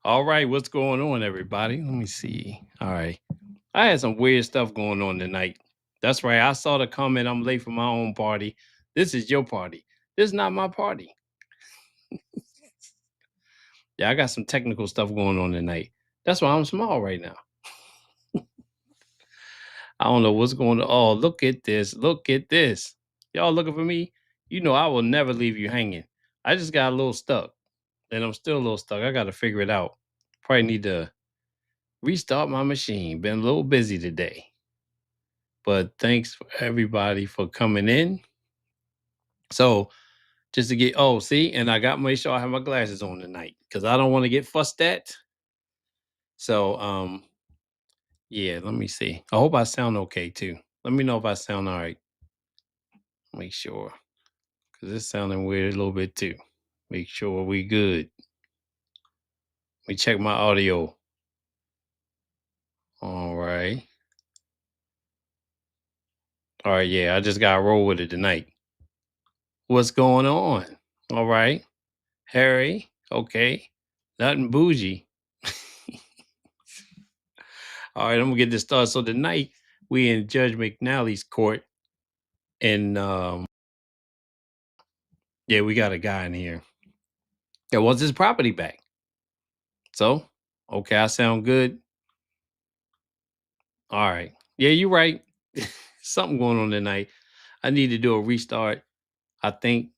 All right, what's going on, everybody? Let me see. All right. I had some weird stuff going on tonight. That's right. I saw the comment, I'm late for my own party. This is your party. This is not my party. Yeah, I got some technical stuff going on tonight. That's why I'm small right now. I don't know what's going on. Oh, look at this. Look at this. Y'all looking for me? You know, I will never leave you hanging. I just got a little stuck, and I'm still a little stuck. I got to figure it out. Probably need to restart my machine. Been a little busy today. But thanks for everybody for coming in. So just to get see, and I got to make sure I have my glasses on tonight because I don't want to get fussed at. So yeah, let me see. I hope I sound okay too. Let me know if I sound all right. Make sure. Because it's sounding weird a little bit too. Make sure we good. Let me check my audio. All right. All right, yeah, I just got to roll with it tonight. What's going on? All right. Harry, okay. Nothing bougie. All right, I'm gonna get this started. So tonight we in Judge McNally's court, and yeah, we got a guy in here that wants his property back. So, okay, I sound good. All right, yeah, you're right. Something going on tonight. I need to do a restart. I think,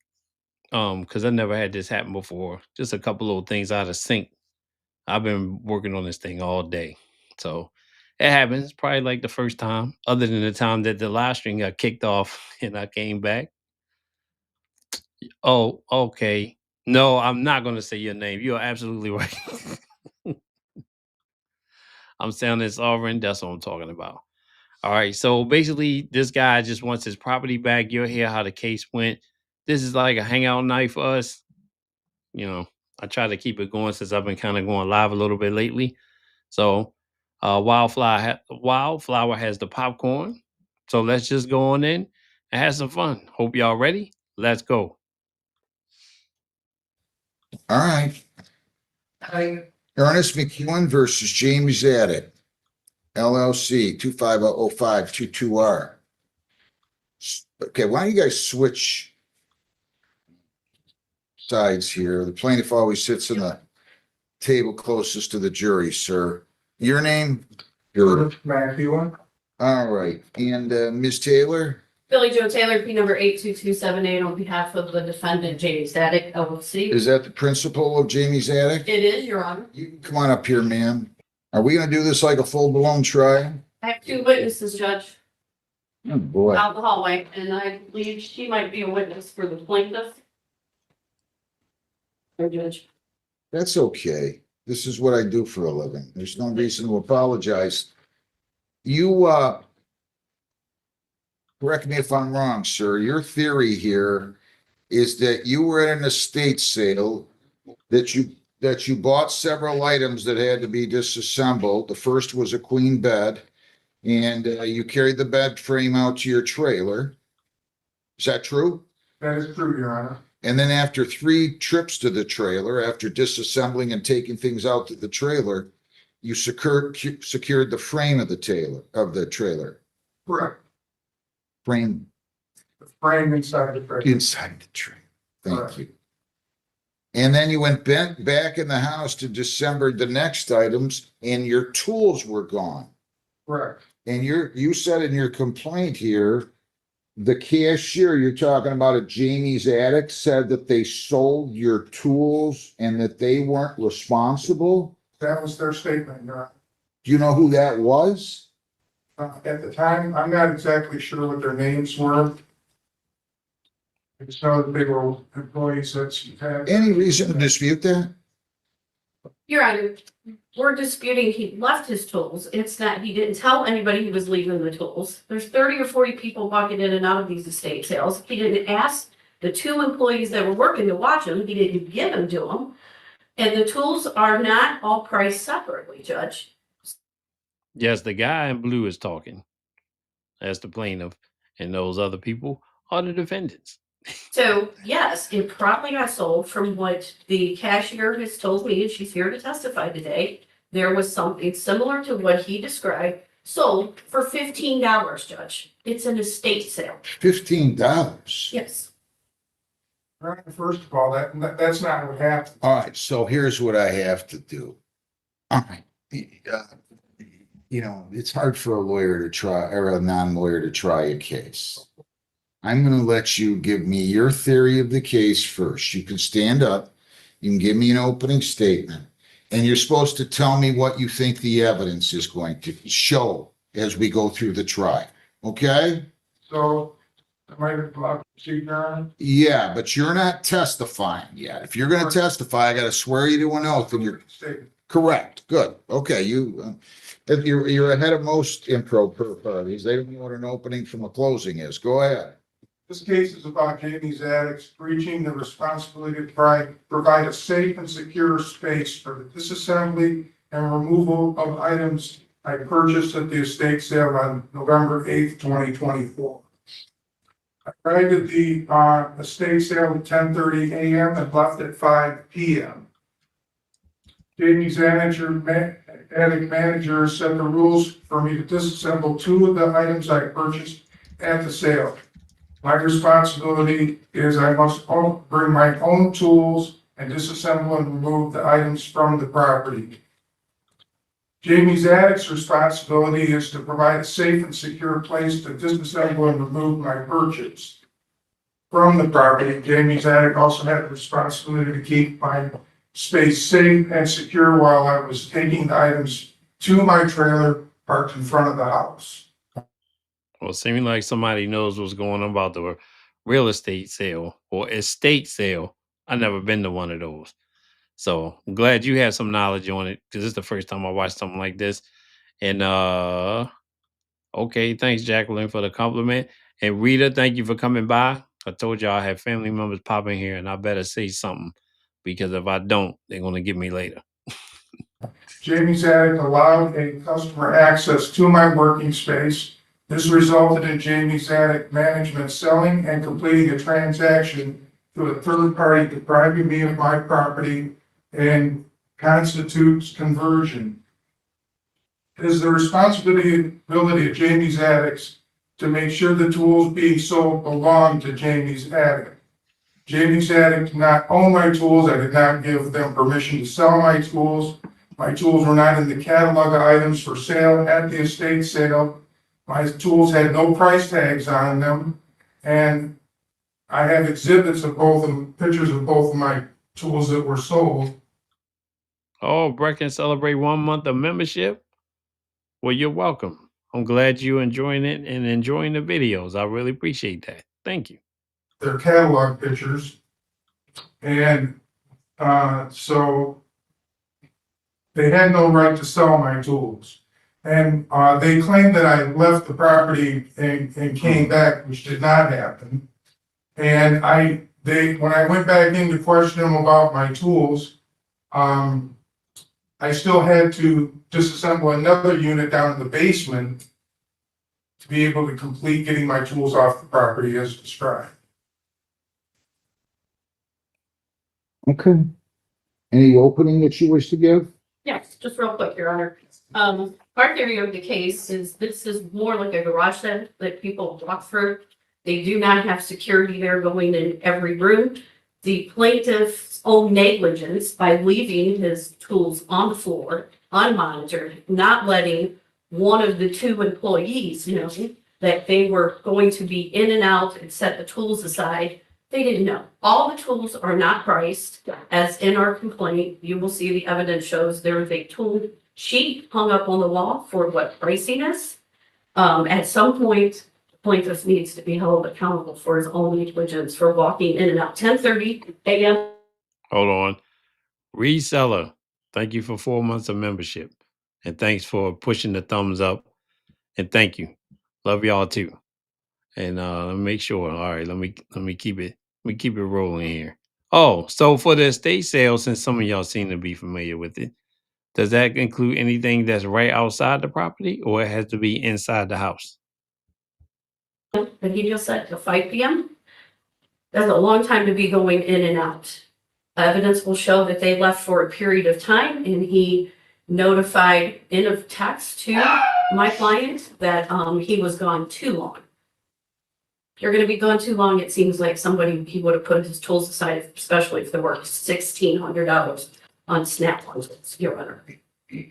because I never had this happen before. Just a couple little things out of sync. I've been working on this thing all day, so it happens. Probably like the first time, other than the time that the live stream got kicked off and I came back. Oh, okay. No, I'm not gonna say your name. You are absolutely right. I'm sounding sovereign. That's what I'm talking about. All right. So basically, this guy just wants his property back. You'll hear how the case went. This is like a hangout night for us. You know, I try to keep it going since I've been kind of going live a little bit lately. So, Wildflower has the popcorn. So let's just go on in and have some fun. Hope y'all ready. Let's go. All right. Hi. Ernest McEwen versus James Zadek, LLC, 2500522R. Okay, why don't you guys switch sides here? The plaintiff always sits in the table closest to the jury, sir. Your name? Matthew. All right. And Ms. Taylor? Billy Joe Taylor, P number 82278 on behalf of the defendant James Zadek, LLC. Is that the principal of Jamie Zadek? It is, Your Honor. You can come on up here, ma'am. Are we gonna do this like a full-blown trial? I have two witnesses, Judge, Oh, boy. out the hallway, and I believe she might be a witness for the plaintiff. Or Judge. That's okay. This is what I do for a living. There's no reason to apologize. You, correct me if I'm wrong, sir. Your theory here is that you were at an estate sale, that you bought several items that had to be disassembled. The first was a queen bed, and you carried the bed frame out to your trailer. Is that true? That is true, Your Honor. And then after 3 trips to the trailer, after disassembling and taking things out to the trailer, you secured the frame of the trailer. Correct. Frame The frame inside the trailer. inside the trailer. Thank Correct. you. And then you went back in the house to disassemble the next items, and your tools were gone. Correct. And you said in your complaint here, the cashier you're talking about at Jamie's Attic said that they sold your tools and that they weren't responsible. That was their statement, Your Honor. Do you know who that was? At the time, I'm not exactly sure what their names were. I just know that they were employees that had. Any reason to dispute that? Your Honor, we're disputing he left his tools. It's not, he didn't tell anybody he was leaving the tools. There's 30 or 40 people walking in and out of these estate sales. He didn't ask the 2 employees that were working to watch him. He didn't give them to them. And the tools are not all priced separately, Judge. Yes, the guy in blue is talking. That's the plaintiff, and those other people are the defendants. So yes, it probably got sold from what the cashier has told me, and she's here to testify today. There was something similar to what he described, sold for $15, Judge. It's an estate sale. $15. Yes. First of all, that's not what happened. All right, so here's what I have to do. All right. You know, it's hard for a lawyer to try or a non-lawyer to try a case. I'm going to let you give me your theory of the case first. You can stand up, you can give me an opening statement, and you're supposed to tell me what you think the evidence is going to show as we go through the trial. Okay? So, am I allowed to proceed, Your Honor? Yeah, but you're not testifying yet. If you're going to testify, I got to swear you to an oath and you're Statement. correct. Good. Okay, you're ahead of most improv parties. They don't know what an opening from a closing is. Go ahead. This case is about Jamie's addicts breaching the responsibility to provide a safe and secure space for the disassembly and removal of items I purchased at the estate sale on November 8th, 2024. I arrived at the estate sale at 10:30 a.m. and left at 5 p.m. Jamie's attic manager set the rules for me to disassemble 2 of the items I purchased at the sale. My responsibility is I must bring my own tools and disassemble and remove the items from the property. Jamie's addict's responsibility is to provide a safe and secure place to disassemble and remove my purchase from the property. Jamie's attic also had the responsibility to keep my space safe and secure while I was taking the items to my trailer parked in front of the house. Well, seeming like somebody knows what's going on about the real estate sale or estate sale. I've never been to one of those. So I'm glad you have some knowledge on it because it's the first time I watched something like this. And okay, thanks, Jacqueline, for the compliment. And Rita, thank you for coming by. I told y'all I have family members popping here, and I better say something because if I don't, they're gonna get me later. Jamie's attic allowed a customer access to my working space. This resulted in Jamie's attic management selling and completing a transaction to a third party depriving me of my property and constitutes conversion. It is the responsibility of Jamie's attics to make sure the tools being sold belong to Jamie's attic. Jamie's attic did not own my tools. I did not give them permission to sell my tools. My tools were not in the catalog of items for sale at the estate sale. My tools had no price tags on them. And I have exhibits of both of them, pictures of both of my tools that were sold. Oh, Breck and celebrate 1 month of membership? Well, you're welcome. I'm glad you're enjoying it and enjoying the videos. I really appreciate that. Thank you. Their catalog pictures. And so they had no right to sell my tools. And they claimed that I left the property and came back, which did not happen. And when I went back in to question them about my tools, I still had to disassemble another unit down in the basement to be able to complete getting my tools off the property as described. Okay. Any opening that you wish to give? Yes, just real quick, Your Honor. Our theory of the case is this is more like a garage sale that people walk through. They do not have security there going in every room. The plaintiff's own negligence by leaving his tools on the floor, unmonitored, not letting one of the 2 employees know that they were going to be in and out and set the tools aside. They didn't know. All the tools are not priced, as in our complaint. You will see the evidence shows there is a tool sheet hung up on the wall for what pricing is. At some point, the plaintiff needs to be held accountable for his own negligence for walking in and out 10:30 a.m. Hold on. Reseller, thank you for 4 months of membership. And thanks for pushing the thumbs up. And thank you. Love y'all too. And let me make sure. All right, let me keep it rolling here. Oh, so for the estate sale, since some of y'all seem to be familiar with it, does that include anything that's right outside the property or it has to be inside the house? But he just said till 5 p.m. That's a long time to be going in and out. Evidence will show that they left for a period of time, and he notified in a text to my client that he was gone too long. If you're gonna be gone too long, it seems like he would have put his tools aside, especially if they were $1,600 on snap lunches, Your Honor.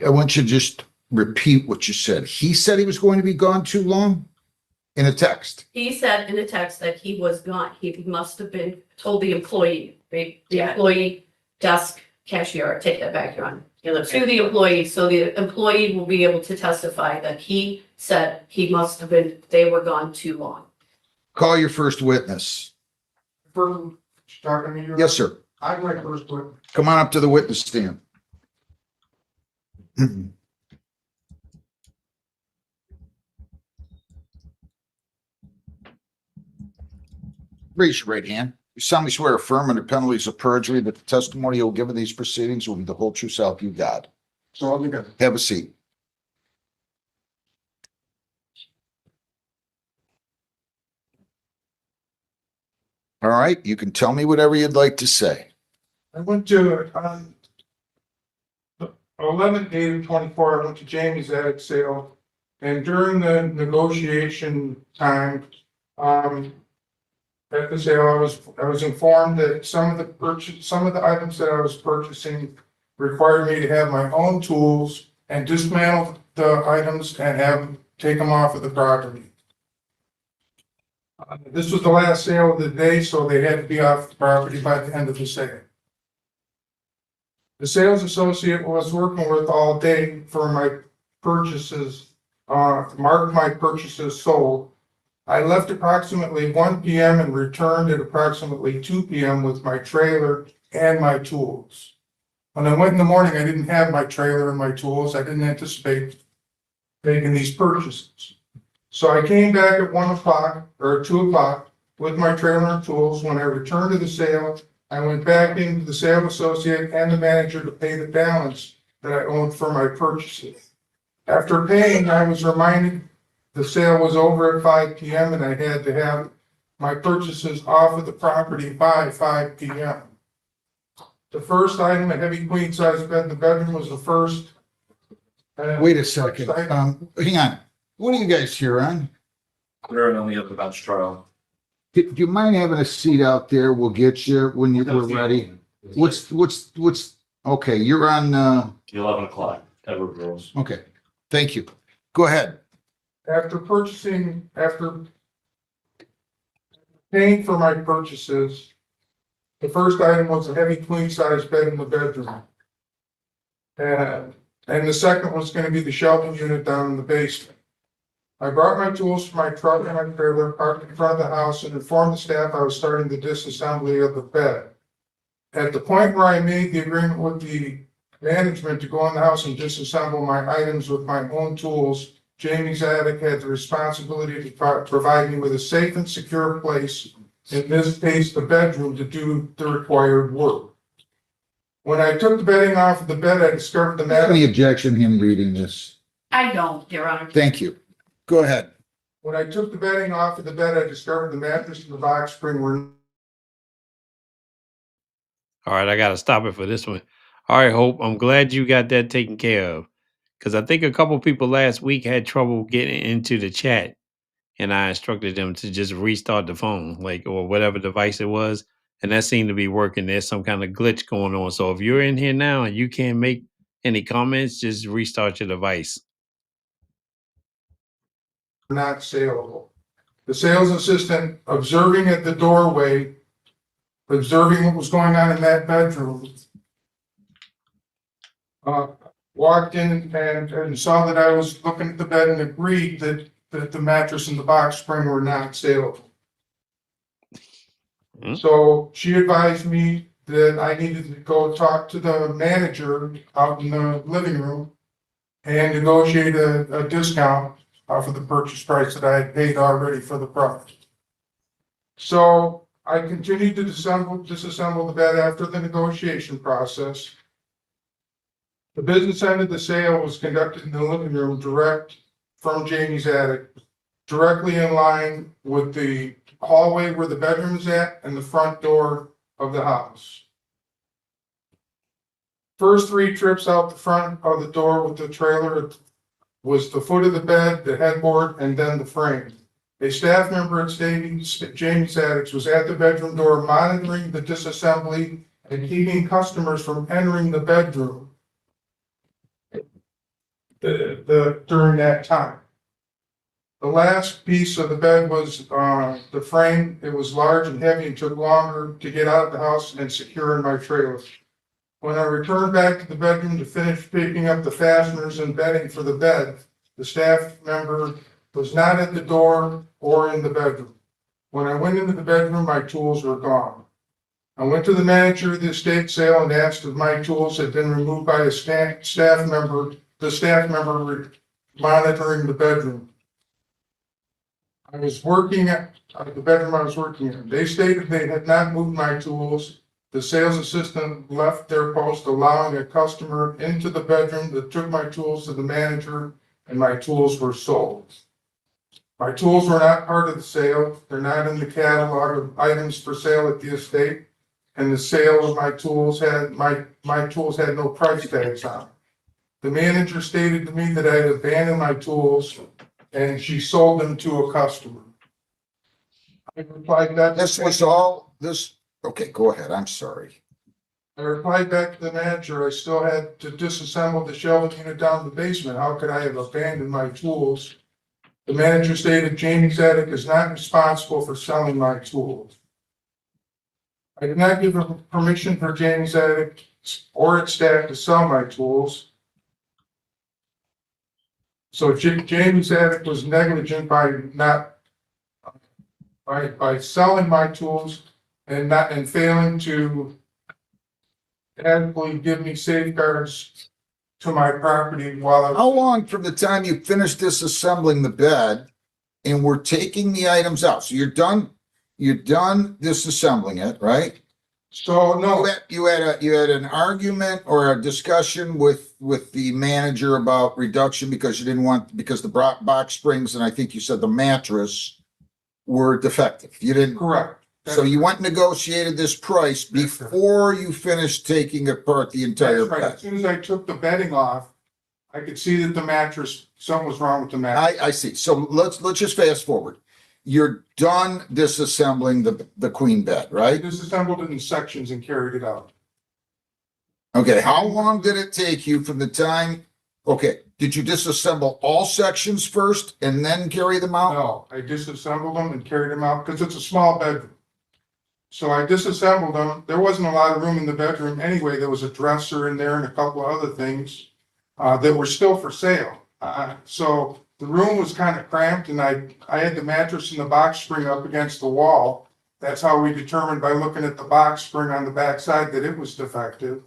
I want you to just repeat what you said. He said he was going to be gone too long in a text. He said in a text that he was gone. He must have been told the employee, the employee desk cashier, take that back, Your Honor. To the employee, so the employee will be able to testify that he said they were gone too long. Call your first witness. Talking to you? Yes, sir. I'm my first witness. Come on up to the witness stand. Raise your right hand. You solemnly swear affirm under penalties of perjury that the testimony you'll give in these proceedings will be the whole true self you got. So I'll be good. Have a seat. All right, you can tell me whatever you'd like to say. I went to, 11/8/24, I went to Jamie's attic sale. And during the negotiation time, at the sale, I was informed that some of the items that I was purchasing required me to have my own tools and dismantle the items and take them off of the property. This was the last sale of the day, so they had to be off the property by the end of the sale. The sales associate was working with all day for my purchases, marked my purchases sold. I left approximately 1 p.m. and returned at approximately 2 p.m. with my trailer and my tools. When I went in the morning, I didn't have my trailer and my tools. I didn't anticipate making these purchases. So I came back at 1 o'clock or 2 o'clock with my trailer and tools. When I returned to the sale, I went back into the sales associate and the manager to pay the balance that I owed for my purchases. After paying, I was reminded the sale was over at 5 p.m. and I had to have my purchases off of the property by 5 p.m. The first item, a heavy queen size bed in the bedroom, was the first. Wait a second. Hang on. What are you guys here on? We're on the other bench trial. Do you mind having a seat out there? We'll get you when we're ready. What's, okay, you're on, The 11 o'clock, Edward Girls. okay, thank you. Go ahead. After paying for my purchases, the first item was a heavy queen size bed in the bedroom. And the second was gonna be the shelving unit down in the basement. I brought my tools from my truck and my trailer, parked in front of the house, and informed the staff I was starting the disassembly of the bed. At the point where I made the agreement with the management to go in the house and disassemble my items with my own tools, Jamie's attic had the responsibility to provide me with a safe and secure place, in this case, the bedroom, to do the required work. When I took the bedding off of the bed, I discovered the mattress. Any objection him reading this? I don't, Your Honor. Thank you. Go ahead. When I took the bedding off of the bed, I discovered the mattress and the box spring were. All right, I got to stop it for this one. All right, Hope, I'm glad you got that taken care of. Because I think a couple people last week had trouble getting into the chat. And I instructed them to just restart the phone, or whatever device it was. And that seemed to be working. There's some kind of glitch going on. So if you're in here now and you can't make any comments, just restart your device. Not saleable. The sales assistant, observing at the doorway, observing what was going on in that bedroom, walked in and saw that I was looking at the bed and agreed that the mattress and the box spring were not saleable. So she advised me that I needed to go talk to the manager out in the living room and negotiate a discount off of the purchase price that I had paid already for the product. So I continued to disassemble the bed after the negotiation process. The business end of the sale was conducted in the living room direct from Jamie's attic, directly in line with the hallway where the bedroom is at and the front door of the house. First 3 trips out the front of the door with the trailer was the foot of the bed, the headboard, and then the frame. A staff member at Jamie's Attics was at the bedroom door monitoring the disassembly and keeping customers from entering the bedroom during that time. The last piece of the bed was the frame. It was large and heavy and took longer to get out of the house and secure in my trailer. When I returned back to the bedroom to finish picking up the fasteners and bedding for the bed, the staff member was not at the door or in the bedroom. When I went into the bedroom, my tools were gone. I went to the manager of the estate sale and asked if my tools had been removed by a staff member monitoring the bedroom. I was working at the bedroom I was working in. They stated they had not moved my tools. The sales assistant left their post, allowing a customer into the bedroom that took my tools to the manager, and my tools were sold. My tools were not part of the sale. They're not in the catalog of items for sale at the estate. And the sale of my tools had no price tags on. The manager stated to me that I had abandoned my tools and she sold them to a customer. I replied back. This was all this. Okay, go ahead. I'm sorry. I replied back to the manager, I still had to disassemble the shelving unit down the basement. How could I have abandoned my tools? The manager stated Jamie's Attic is not responsible for selling my tools. I did not give permission for Jamie's Attic or its staff to sell my tools. So Jamie's Attic was negligent by selling my tools and failing to adequately give me safeguards to my property while I was. How long from the time you finished disassembling the bed and we're taking the items out? So you're done disassembling it, right? So no, You had an argument or a discussion with the manager about reduction because you didn't want, because the box springs and I think you said the mattress were defective. You didn't. correct. So you went and negotiated this price before you finished taking apart the entire That's right. bed. As soon as I took the bedding off, I could see that the mattress, something was wrong with the mattress. I see. So let's just fast forward. You're done disassembling the queen bed, I right? disassembled it in sections and carried it out. Okay, how long did it take you from the time? Okay, did you disassemble all sections first and then carry them out? No, I disassembled them and carried them out because it's a small bedroom. So I disassembled them. There wasn't a lot of room in the bedroom anyway. There was a dresser in there and a couple of other things that were still for sale. So the room was kind of cramped and I had the mattress and the box spring up against the wall. That's how we determined by looking at the box spring on the back side that it was defective.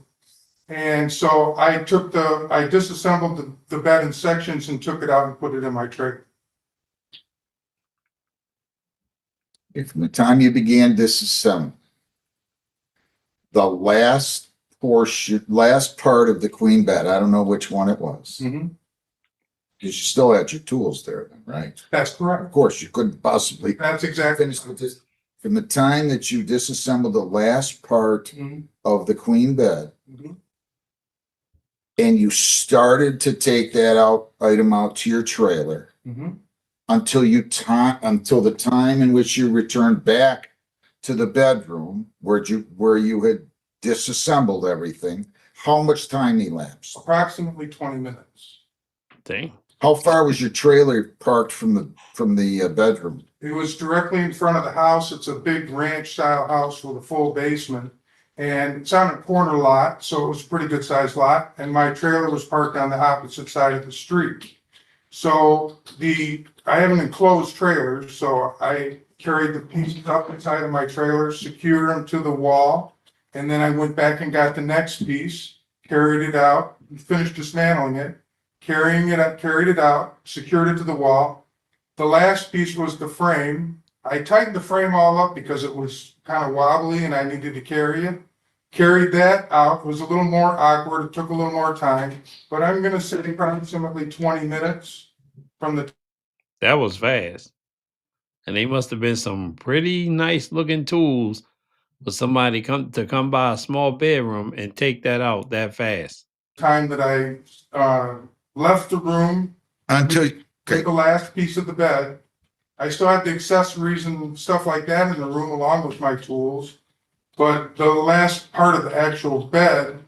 And so I disassembled the bed in sections and took it out and put it in my trailer. From the time you began disassembling, the last part of the queen bed, I don't know which one it was. Mhm. Because you still had your tools there, then, right? That's correct. Of course, you couldn't possibly That's exactly. finish with this. From the time that you disassembled the last part Mhm. of the queen bed Mhm. and you started to take that item out to your trailer Mhm. until the time in which you returned back to the bedroom where you had disassembled everything, how much time elapsed? Approximately 20 minutes. Dang. How far was your trailer parked from the bedroom? It was directly in front of the house. It's a big ranch style house with a full basement. And it's on a corner lot, so it was a pretty good sized lot. And my trailer was parked on the opposite side of the street. So I have an enclosed trailer, so I carried the pieces up inside of my trailer, secured them to the wall. And then I went back and got the next piece, carried it out, finished dismantling it, carried it out, secured it to the wall. The last piece was the frame. I tightened the frame all up because it was kind of wobbly and I needed to carry it. Carried that out. It was a little more awkward. It took a little more time, but I'm going to say approximately 20 minutes from the. That was fast. And they must have been some pretty nice looking tools for somebody come by a small bedroom and take that out that fast. Time that I, left the room, Until, took the last piece of the bed. I still had the accessories and stuff like that in the room along with my tools. But the last part of the actual bed,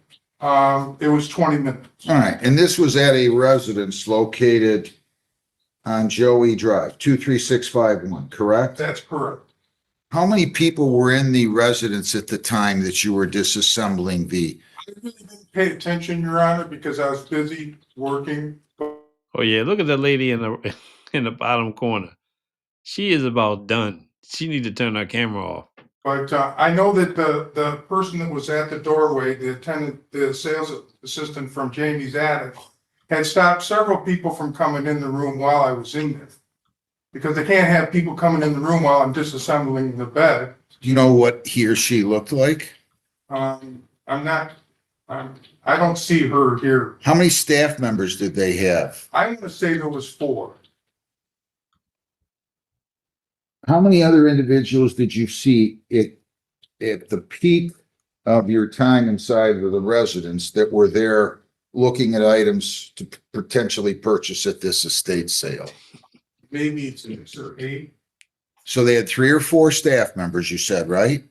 it was 20 minutes. all right, and this was at a residence located on Joey Drive, 23651, correct? That's correct. How many people were in the residence at the time that you were disassembling the? I really didn't pay attention, Your Honor, because I was busy working. Oh yeah, look at the lady in the in the bottom corner. She is about done. She need to turn her camera off. But I know that the person that was at the doorway, the attendant, the sales assistant from Jamie's Attic, had stopped several people from coming in the room while I was in there. Because they can't have people coming in the room while I'm disassembling the bed. Do you know what he or she looked like? I'm not, I don't see her here. How many staff members did they have? I'm gonna say there was 4. How many other individuals did you see at the peak of your time inside of the residence that were there looking at items to potentially purchase at this estate sale? Maybe 6 or 8. So they had 3 or 4 staff members, you said, right?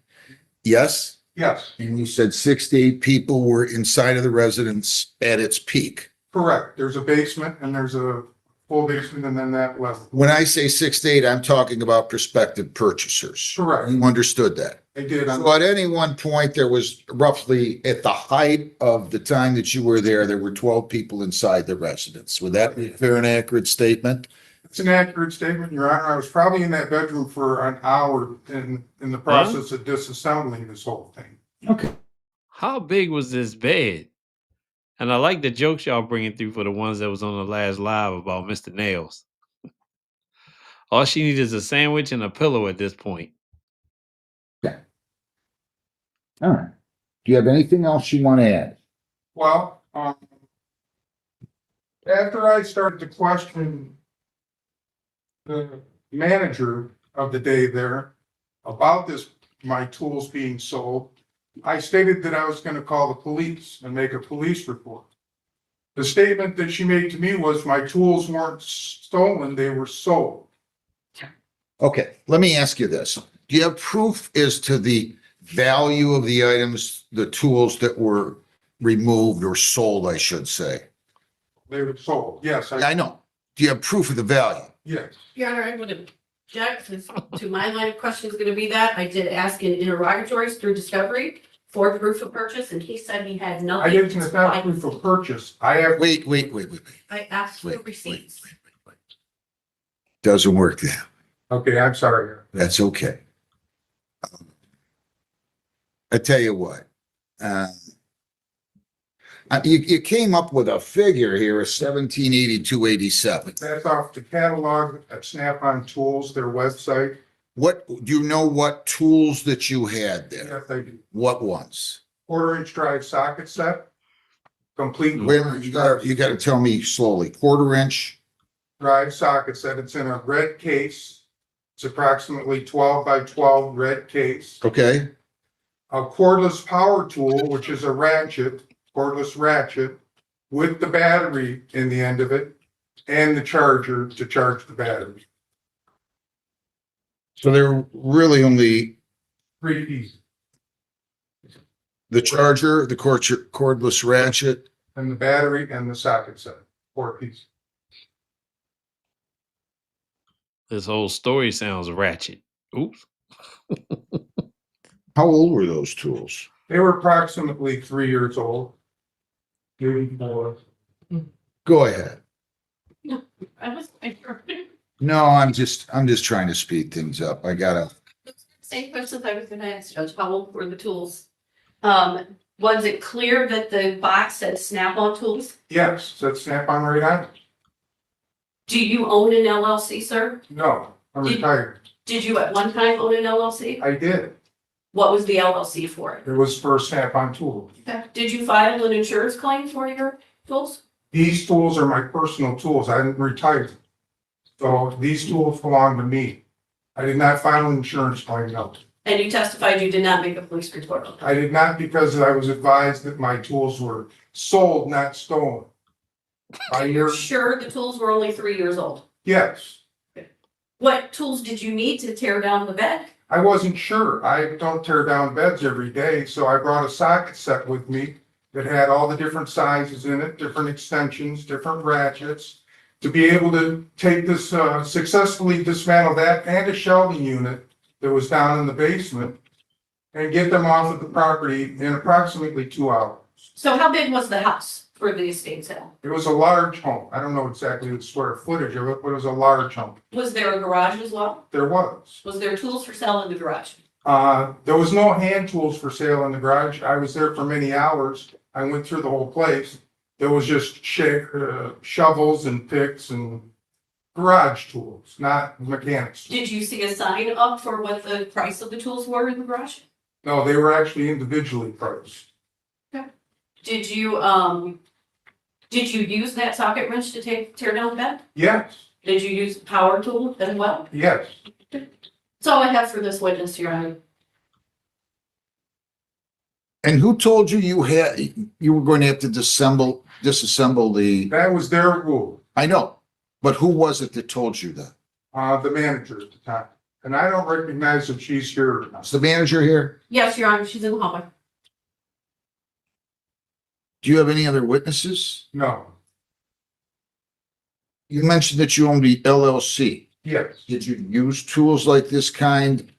Yes? Yes, And you said 6 to 8 people were inside of the residence at its peak. correct. There's a basement and there's a full basement and then that level. When I say 6 to 8, I'm talking about prospective purchasers. Correct. You understood that. I did. So at any one point, there was roughly, at the height of the time that you were there were 12 people inside the residence. Would that be a fair and accurate statement? It's an accurate statement, Your Honor. I was probably in that bedroom for an hour in the process of disassembling this whole thing. Okay. How big was this bed? And I like the jokes y'all bringing through for the ones that was on the last live about Mr. Nails. All she needs is a sandwich and a pillow at this point. All right. Do you have anything else you want to add? Well, after I started to question the manager of the day there about this, my tools being sold, I stated that I was going to call the police and make a police report. The statement that she made to me was my tools weren't stolen, they were sold. Okay, let me ask you this. Do you have proof as to the value of the items, the tools that were removed or sold, I should say? They were sold, yes. I know. Do you have proof of the value? Yes, Your Honor, I would object to my line of question is going to be that I did ask in interrogatories through discovery for proof of purchase, and he said he had I nothing. didn't to have provide. proof of purchase. I have, Wait. I asked for Wait. receipts. Doesn't work that. okay, I'm sorry. That's okay. I tell you what, you came up with a figure here of 1782.87. That's off the catalog at Snap-on Tools, their website. What, do you know what tools that you had there? Yes, I do. What ones? 1/4-inch drive socket set. Complete. Wait a minute, you gotta tell me slowly. 1/4-inch, Drive socket set. It's in a red case. It's approximately 12 by 12 red case. okay? A cordless power tool, which is a ratchet, cordless ratchet, with the battery in the end of it, and the charger to charge the battery. So they're really only 3 pieces. the charger, the cordless ratchet. And the battery and the socket set, 4 pieces. This whole story sounds ratchet. Oops. How old were those tools? They were approximately 3 years old. Maybe 4. Go ahead. I was No, I'm just trying to speed things up. I gotta, same questions I was going to ask Judge. How old were the tools? Was it clear that the box said Snap-on Tools? Yes, that's Snap-on right on it. Do you own an LLC, sir? No, I'm retired. Did you at one time own an LLC? I did. What was the LLC for? It was for Snap-on Tools. Did you file an insurance claim for your tools? These tools are my personal tools. I didn't retire. So these tools belong to me. I did not file an insurance claim, no. And you testified you did not make a police report. I did not because I was advised that my tools were sold, not stolen. By You're your, sure the tools were only 3 years old? yes, What tools did you need to tear down the bed? I wasn't sure. I don't tear down beds every day, so I brought a socket set with me that had all the different sizes in it, different extensions, different ratchets, to be able to take this, successfully dismantle that and a shelving unit that was down in the basement and get them off of the property in approximately 2 hours. So how big was the house for the estate sale? It was a large home. I don't know exactly the square footage of it, but it was a large home. Was there a garage as well? There was. Was there tools for sale in the garage? There was no hand tools for sale in the garage. I was there for many hours. I went through the whole place. There was just shovels and picks and garage tools, not mechanics. Did you see a sign up for what the price of the tools were in the garage? No, they were actually individually priced. Did you use that socket wrench to tear down the bed? Yes, Did you use a power tool as well? yes. That's all I have for this witness, Your Honor. And who told you you were going to have to disassemble the, That was their rule, I know, but who was it that told you that? the manager at the time. And I don't recognize if she's here or not. Is the manager here? Yes, Your Honor, she's in the hallway. Do you have any other witnesses? No, You mentioned that you owned the LLC. yes. Did you use tools like this kind?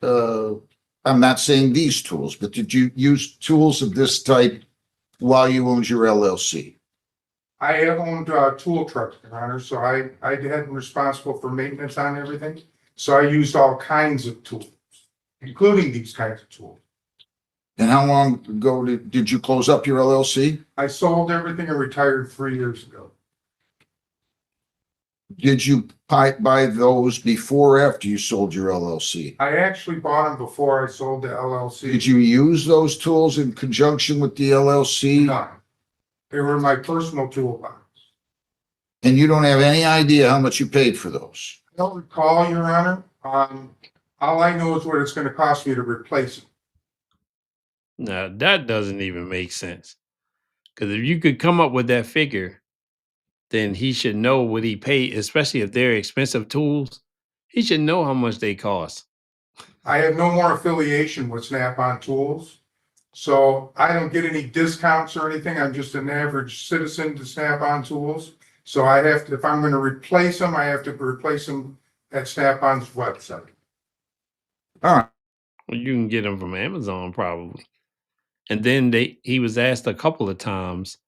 I'm not saying these tools, but did you use tools of this type while you owned your LLC? I have owned a tool truck, Your Honor, so I had been responsible for maintenance on everything. So I used all kinds of tools, including these kinds of tools. And how long ago did you close up your LLC? I sold everything and retired 3 years ago. Did you buy those before or after you sold your LLC? I actually bought them before I sold the LLC. Did you use those tools in conjunction with the LLC? None. They were in my personal toolbox. And you don't have any idea how much you paid for those? I don't recall, Your Honor. All I know is what it's gonna cost me to replace them. Now that doesn't even make sense. Because if you could come up with that figure, then he should know what he paid, especially if they're expensive tools. He should know how much they cost. I have no more affiliation with Snap-on Tools. So I don't get any discounts or anything. I'm just an average citizen to Snap-on Tools. So I have to, if I'm gonna replace them, I have to replace them at Snap-on's website. All right. Well, you can get them from Amazon probably. And then he was asked a couple of times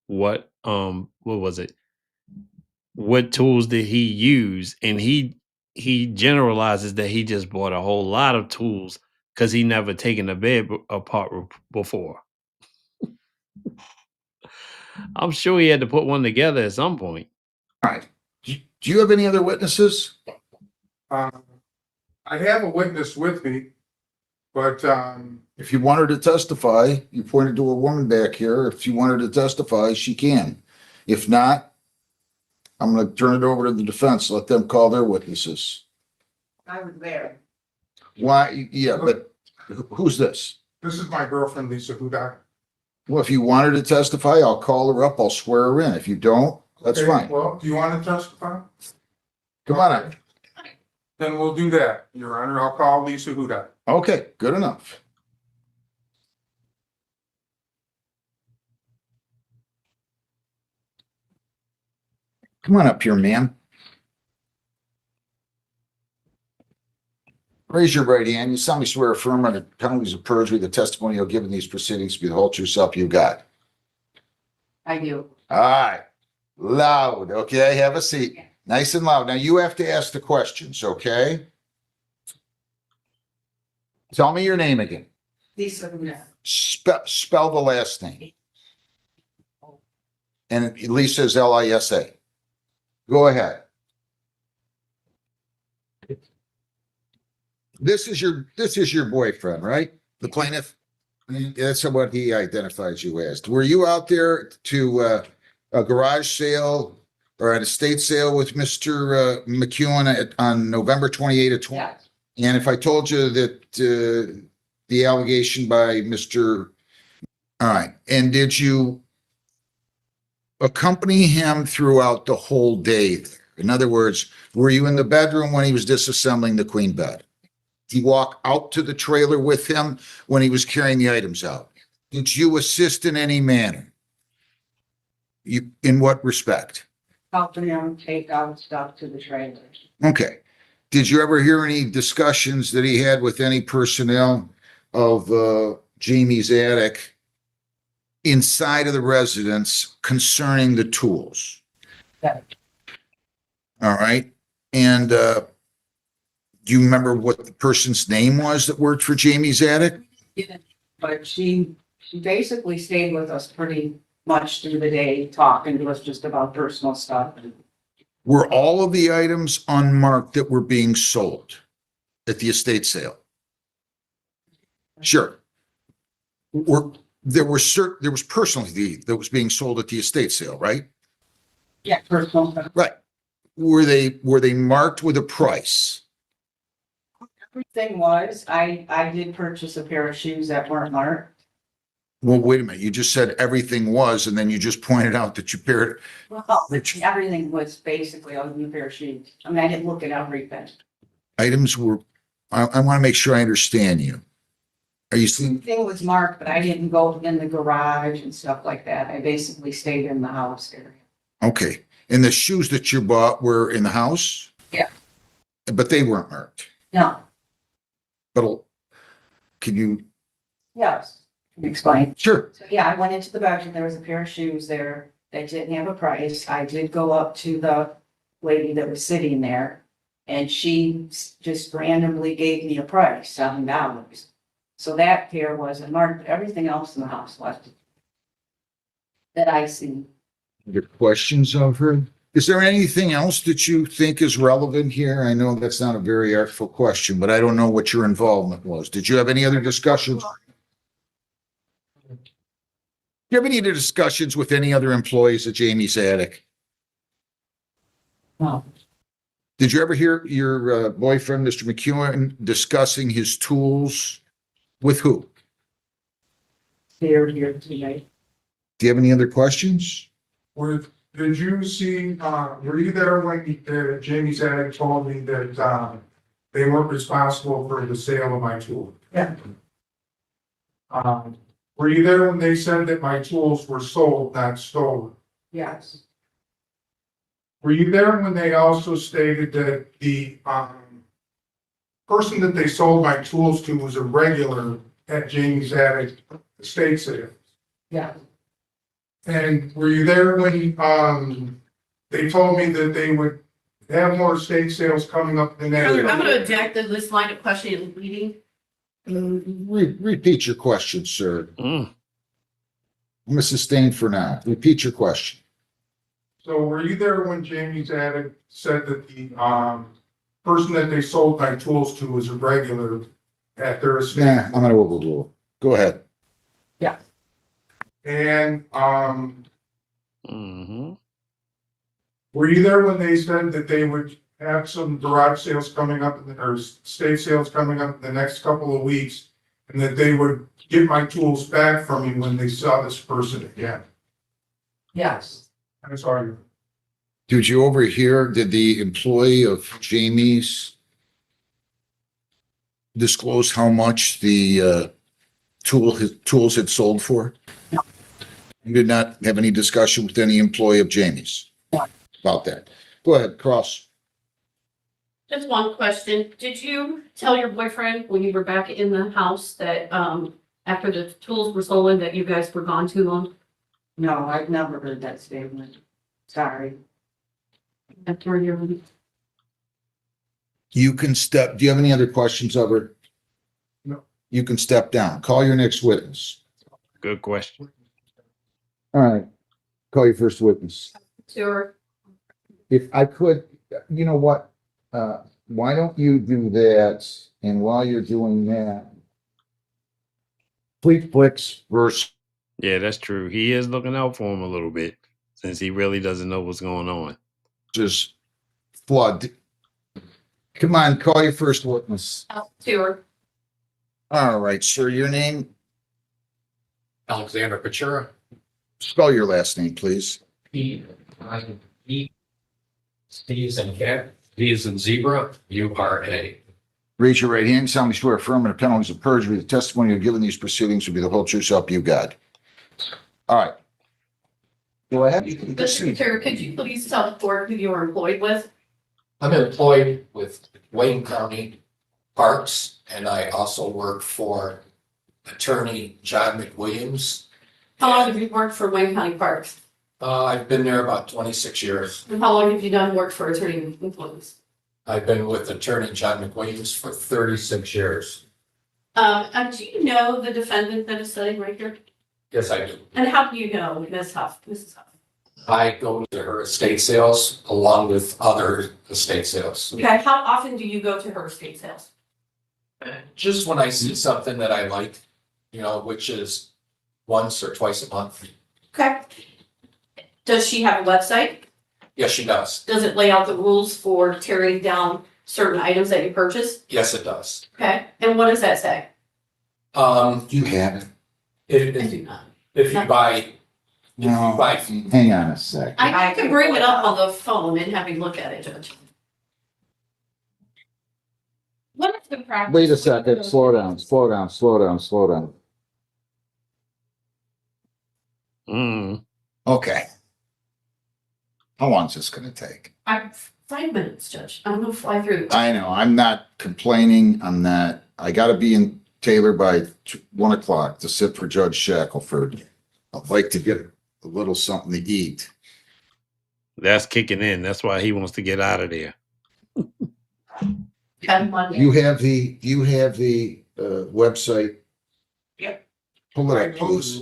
what was it? What tools did he use? And he generalizes that he just bought a whole lot of tools because he never taken a bed apart before. I'm sure he had to put one together at some point. All right. Do you have any other witnesses? I have a witness with me, but, If you want her to testify, you pointed to a woman back here. If you want her to testify, she can. If not, I'm going to turn it over to the defense. Let them call their witnesses. I was there. Why? Yeah, but who's this? this is my girlfriend, Lisa Hudak. Well, if you want her to testify, I'll call her up. I'll swear her in. If you don't, that's Okay, fine. Well, do you want to testify? Come on up. Then we'll do that, Your Honor. I'll call Lisa Hudak. Okay, good enough. Come on up here, ma'am. Raise your right hand. You solemnly swear affirm under penalties of perjury the testimony you'll give in these proceedings to be the whole true self you got. I do. All right. Loud. Okay, have a seat. Nice and loud. Now you have to ask the questions, okay? Tell me your name again. Lisa, yeah. Spell the last name. And Lisa's Lisa. Go ahead. This is your boyfriend, right? The plaintiff? That's what he identifies you as. Were you out there to a garage sale All right, estate sale with Mr. McEwen on November 28 of 20. Yes, And if I told you that the allegation by Mr. All right, and did you accompany him throughout the whole day? In other words, were you in the bedroom when he was disassembling the queen bed? Did you walk out to the trailer with him when he was carrying the items out? Did you assist in any manner? You, in what respect? helping him take out stuff to the trailer. Okay. Did you ever hear any discussions that he had with any personnel of Jamie's attic inside of the residence concerning the tools? Yeah. All right. And do you remember what the person's name was that worked for Jamie's attic? But she basically stayed with us pretty much through the day, talking to us just about personal stuff. Were all of the items unmarked that were being sold at the estate sale? Sure. There was personally that was being sold at the estate sale, right? Yeah, personal stuff. Right. Were they marked with a price? Everything was, I did purchase a pair of shoes that weren't marked. Well, wait a minute. You just said everything was, and then you just pointed out that you paired Well, everything was basically a new pair of shoes. I mean, I didn't look at everything. items were, I want to make sure I understand you. Are you seeing, Everything was marked, but I didn't go in the garage and stuff like that. I basically stayed in the house area. okay. And the shoes that you bought were in the house? Yeah. But they weren't marked. No, But can you, yes, explain. sure. So yeah, I went into the bedroom, there was a pair of shoes there that didn't have a price. I did go up to the lady that was sitting there. And she just randomly gave me a price, $7. So that pair wasn't marked, but everything else in the house was. That I see. Your questions of her? Is there anything else that you think is relevant here? I know that's not a very artful question, but I don't know what your involvement was. Did you have any other discussions? Do you have any other discussions with any other employees at Jamie's attic? No, Did you ever hear your boyfriend, Mr. McEwen, discussing his tools with who? here today. Do you have any other questions? Did you see, were you there when Jamie's attic told me that, they weren't responsible for the sale of my tool? Yeah. Were you there when they said that my tools were sold, not stolen? Yes, Were you there when they also stated that the, person that they sold my tools to was a regular at Jamie's attic estate sale? yeah, And were you there when, they told me that they would have more estate sales coming up in that I'm area? gonna object to this line of questioning and leading. Repeat your question, sir. Mm. I'm gonna sustain for now. Repeat your question. So were you there when Jamie's attic said that the, person that they sold my tools to was a regular at their estate? Nah, I'm gonna overrule. Go ahead. yeah, And, Hmm. were you there when they said that they would have some garage sales coming up, or estate sales coming up in the next couple of weeks? And that they would get my tools back from me when they saw this person again? yes. I'm sorry. Did you overhear, did the employee of Jamie's disclose how much the tools had sold for? No. You did not have any discussion with any employee of Jamie's? No. About that? Go ahead, Cross. Just one question. Did you tell your boyfriend when you were back in the house that, after the tools were stolen, that you guys were gone too long? No, I've never heard that statement. Sorry. After your, You can step, do you have any other questions of her? No. You can step down. Call your next witness. Good question. All right. Call your first witness. your, If I could, you know what? Why don't you do that? And while you're doing that, Fleet Flicks versus, Yeah, that's true. He is looking out for him a little bit since he really doesn't know what's going on. Just flood. Come on, call your first witness. Stewart. All right, sir, your name, Alexander Pachura, spell your last name, please. P-I-E, C is in cat, Z is in zebra, U-R-A. Raise your right hand, solemnly swear affirm under penalties of perjury, the testimony you're giving these proceedings will be the whole truth, so help you God. All right. Go ahead. You can Mr. proceed. Chair, could you please tell the board who you were employed with? I'm employed with Wayne County Parks, and I also work for attorney John McWilliams. How long have you worked for Wayne County Parks? I've been there about 26 years. And how long have you done work for attorney employees? I've been with attorney John McWilliams for 36 years. Do you know the defendant that is sitting right here? Yes, I do. And how do you know Ms. Huff, Mrs. Huff? I go to her estate sales along with other estate sales. Okay, how often do you go to her estate sales? Just when I see something that I like, you know, which is once or twice a month. Okay. Does she have a website? Yes, she does. Does it lay out the rules for tearing down certain items that you purchase? Yes, it does. Okay, and what does that say? You have it. I If, do not. if you buy, No, buy- hang on a sec. I can bring it up on the phone and have you look at it, Judge. What is the practice? Wait a second, slow down, slow down, slow down, slow down. Mm. Okay. How long is this gonna take? 5 minutes, Judge. I'm gonna fly through. I know, I'm not complaining, I gotta be in Taylor by 1 o'clock to sit for Judge Shackelford. I'd like to get a little something to eat. That's kicking in. That's why he wants to get out of there. Monday. You have the website? Yep. Pull it up, please.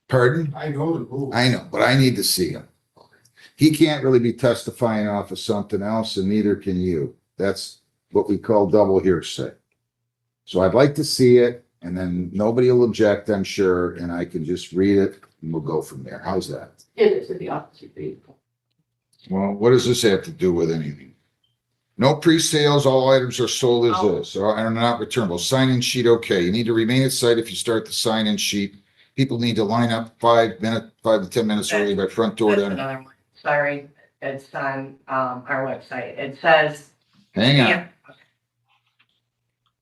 Pardon? I know the rules. I know, but I need to see him. He can't really be testifying off of something else, and neither can you. That's what we call double hearsay. So I'd like to see it, and then nobody will object, I'm sure, and I can just read it, and we'll go from there. How's that? It is in the office. Well, what does this have to do with anything? No pre-sales, all items are sold as is, or are not returnable. Sign-in sheet, okay. You need to remain at site if you start the sign-in sheet. People need to line up 5 to 10 minutes early by front door. That's to enter. another one. Sorry, it's on, our website. It says. Hang on. Yeah.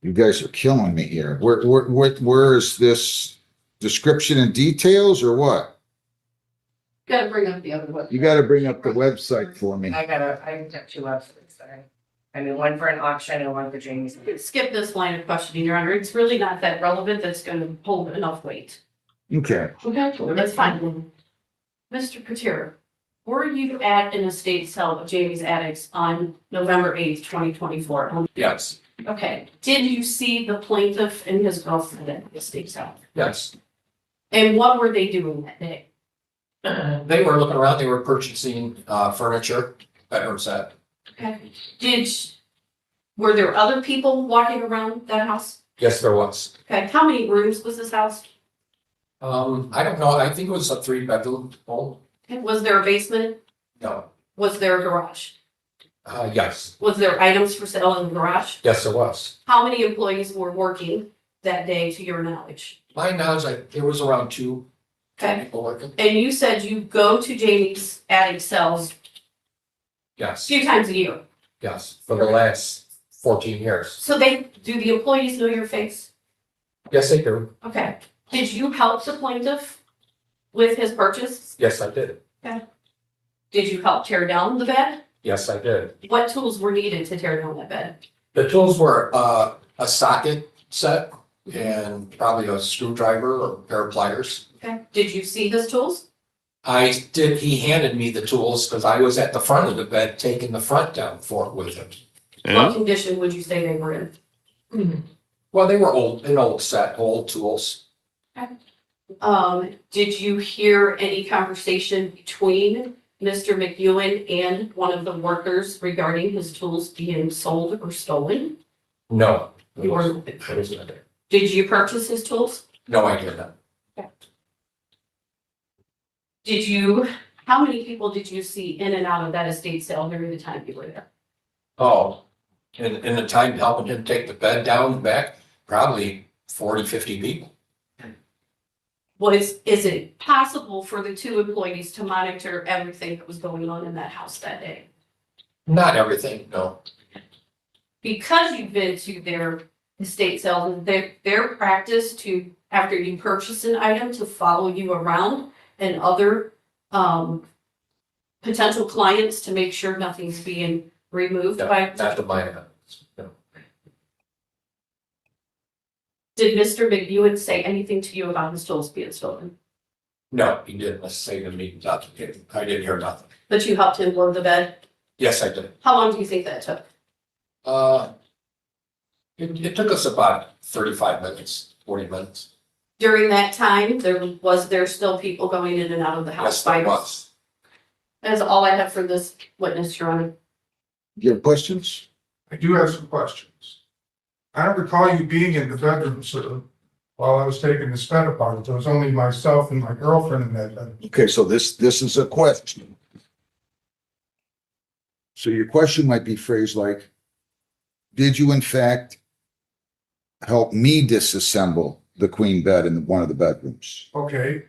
You guys are killing me here. Where is this description and details or what? Gotta bring up the other one. You gotta bring up the website for me. I got two websites, sorry. I mean, one for an auction and one for Jamie's. Skip this line of questioning, Your Honor. It's really not that relevant that's gonna hold enough weight. Okay. Okay, that's fine. Mr. Katir, were you at an estate sale of Jamie's Attics on November 8th, 2024? yes, Okay, did you see the plaintiff and his girlfriend at the estate sale? yes. And what were they doing that day? They were looking around, they were purchasing, furniture, bedroom set. Okay, were there other people walking around that house? Yes, there was. Okay, how many rooms was this house? I don't know, I think it was a 3-bedroom home. Okay, was there a basement? No, Was there a garage? yes, Was there items for sale in the garage? yes, there was. How many employees were working that day to your knowledge? My knowledge, there was around 2 Okay, people working. and you said you go to Jamie's attic sales a Yes, few times a year. yes, for the last 14 years. So do the employees know your face? Yes, they do. Okay, did you help the plaintiff with his purchase? Yes, I did. Did you help tear down the bed? Yes, I did. What tools were needed to tear down that bed? The tools were a socket set and probably a screwdriver or a pair of pliers. Okay, did you see his tools? I did, he handed me the tools because I was at the front of the bed taking the front down for it with him. What condition would you say they were in? Well, they were an old set, old tools. Did you hear any conversation between Mr. McEwen and one of the workers regarding his tools being sold or stolen? No. You weren't. It wasn't there. Did you purchase his tools? No, I did not. Did you How many people did you see in and out of that estate sale during the time you were there? Oh, in the time helping him take the bed down and back, probably 40, 50 people. Is it possible for the two employees to monitor everything that was going on in that house that day? Not everything, no. Because you've been to their estate sales, their practice to, after you purchase an item, to follow you around and other potential clients to make sure nothing's being removed No, by. not to my knowledge, no. Did Mr. McEwen say anything to you about his tools being stolen? No, he didn't say to me nothing. I didn't hear nothing. But you helped him load the bed? Yes, I did. How long do you think that took? It took us about 35 minutes, 40 minutes. During that time, was there still people going in and out of the house? Yes, there was. That's all I have for this witness, Your Honor. You have questions? I do have some questions. I don't recall you being in the bedroom, sir, while I was taking this bed apart. It was only myself and my girlfriend in that bedroom. Okay, so this is a question. So your question might be phrased like, did you in fact help me disassemble the queen bed in one of the bedrooms? Okay.